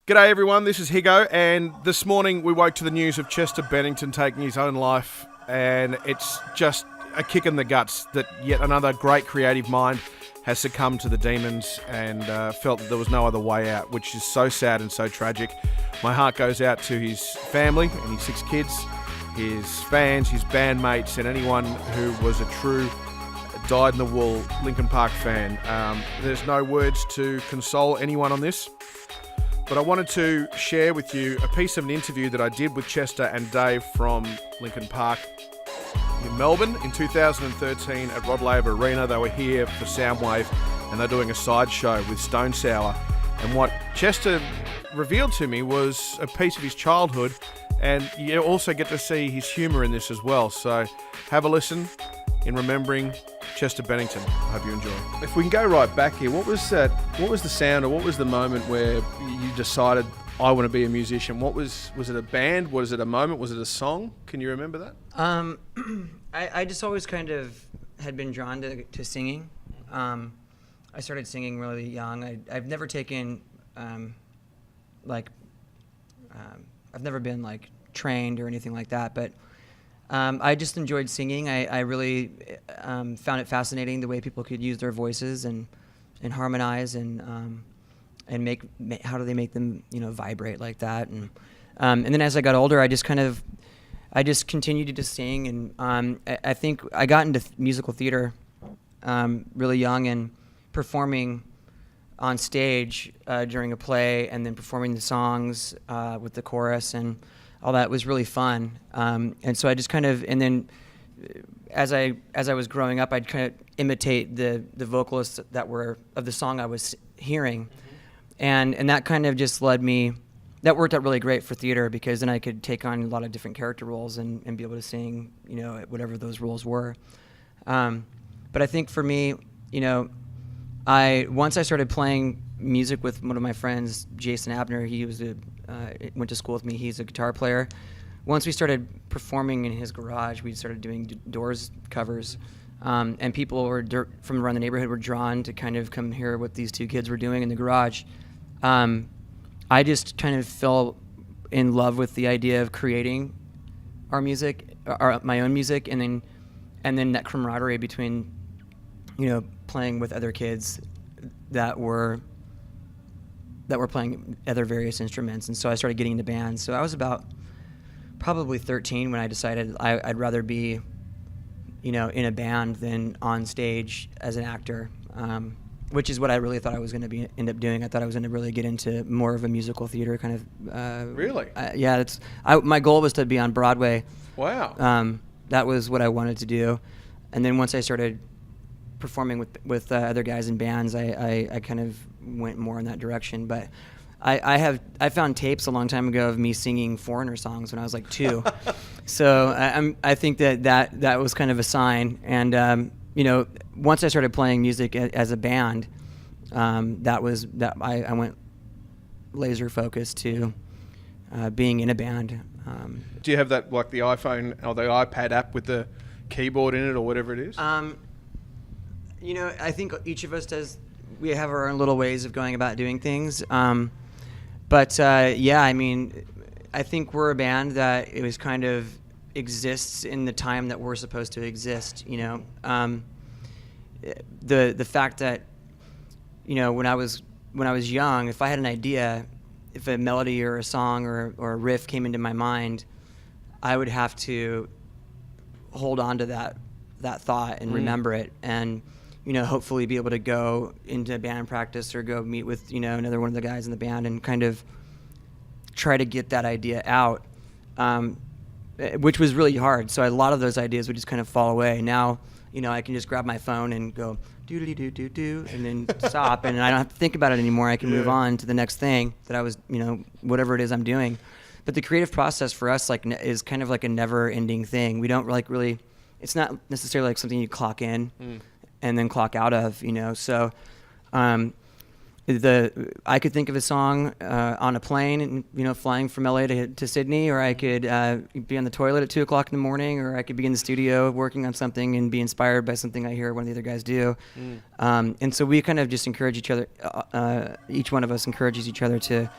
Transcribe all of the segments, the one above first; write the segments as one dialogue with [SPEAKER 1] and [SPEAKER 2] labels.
[SPEAKER 1] G'day everyone, this is Higgo, and this morning we woke to the news of Chester Bennington taking his own life, and it's just a kick in the guts that yet another great creative mind has succumbed to the demons and felt that there was no other way out, which is so sad and so tragic. My heart goes out to his family and his 6 kids, his fans, his bandmates, and anyone who was a true dyed-in-the-wool Linkin Park fan. There's no words to console anyone on this. But I wanted to share with you a piece of an interview that I did with Chester and Dave from Linkin Park in Melbourne in 2013 at Rod Laver Arena. They were here for Soundwave and they're doing a sideshow with Stone Sour. And what Chester revealed to me was a piece of his childhood, and you also get to see his humour in this as well. So have a listen in remembering Chester Bennington. I hope you enjoy. If we can go right back here, what was the sound, or what was the moment where you decided, I want to be a musician? Was it a band? Was it a moment? Was it a song? Can you remember that?
[SPEAKER 2] I just always kind of had been drawn to singing. I started singing really young. I've never taken, I've never been like trained or anything like that, but I just enjoyed singing. I really found it fascinating the way people could use their voices and harmonize and make how do they make them vibrate like that. And then as I got older, I just continued to just sing. And I think I got into musical theater really young, and performing on stage during a play, and then performing the songs with the chorus and all that was really fun. And so I just and then as I was growing up, I'd kind of imitate the vocalists that were of the song I was hearing. And that kind of just led me, that worked out really great for theater, because then I could take on a lot of different character roles and be able to sing, whatever those roles were. But I think for me, once I started playing music with one of my friends, Jason Abner, he was went to school with me. He's a guitar player. Once we started performing in his garage, we started doing Doors covers, and people from around the neighborhood were drawn to kind of come hear what these 2 kids were doing in the garage. I just kind of fell in love with the idea of creating our music, my own music, and then that camaraderie between, playing with other kids that were playing other various instruments. And so I started getting into bands. So I was about probably 13 when I decided I'd rather be, in a band than on stage as an actor, which is what I really thought I was going to end up doing. I thought I was going to really get into more of a musical theater kind of. Really? Yeah. My goal was to be on Broadway.
[SPEAKER 1] Wow.
[SPEAKER 2] That was what I wanted to do. And then once I started performing with other guys in bands, I kind of went more in that direction. But I found tapes a long time ago of me singing Foreigner songs when I was like 2. So I think that was kind of a sign. And once I started playing music as a band, I went laser focused to being in a band.
[SPEAKER 1] Do you have that, like the iPhone or the iPad app with the keyboard in it or whatever it is?
[SPEAKER 2] I think each of us does. We have our own little ways of going about doing things. But I mean, I think we're a band that it was kind of exists in the time that we're supposed to exist. The fact that when I was young, if I had an idea, if a melody or a song or a riff came into my mind, I would have to hold on to that thought and remember it, and hopefully be able to go into band practice or go meet with another one of the guys in the band and kind of try to get that idea out, which was really hard. So a lot of those ideas would just kind of fall away. Now I can just grab my phone and go do and then stop, and I don't have to think about it anymore. I can move on to the next thing that I was whatever it is I'm doing. But the creative process for us is kind of like a never-ending thing. We don't really. It's not necessarily like something you clock in and then clock out of. So I could think of a song on a plane, and flying from LA to Sydney, or I could be on the toilet at 2:00 in the morning, or I could be in the studio working on something and be inspired by something I hear one of the other guys do. And so we kind of just encourage each other. Each one of us encourages each other to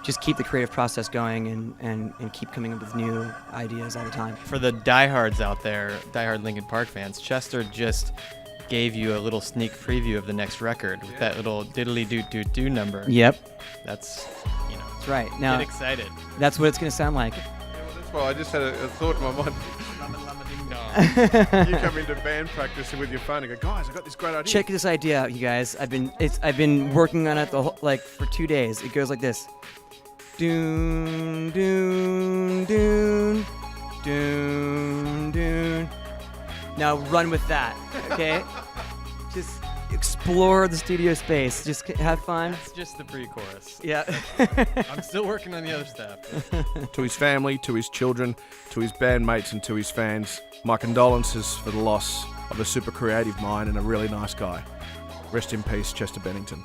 [SPEAKER 2] just keep the creative process going and keep coming up with new ideas all the time.
[SPEAKER 3] For the diehards out there, diehard Linkin Park fans, Chester just gave you a little sneak preview of the next record with that little diddly doo doo doo number.
[SPEAKER 2] Yep,
[SPEAKER 3] That's,
[SPEAKER 2] that's right. Now,
[SPEAKER 3] get excited.
[SPEAKER 2] that's what it's going to sound like.
[SPEAKER 1] That's why I just had a thought in my mind. You come into band practice with your phone and go, guys, I got this great idea.
[SPEAKER 2] Check this idea out, you guys. I've been working on it for 2 days. It goes like this. Doon, doon, doon, doon, doon. Now run with that, okay? Just explore the studio space. Just have fun.
[SPEAKER 3] It's just the pre-chorus.
[SPEAKER 2] Yeah.
[SPEAKER 3] I'm still working on the other stuff.
[SPEAKER 1] To his family, to his children, to his bandmates, and to his fans, my condolences for the loss of a super creative mind and a really nice guy. Rest in peace, Chester Bennington.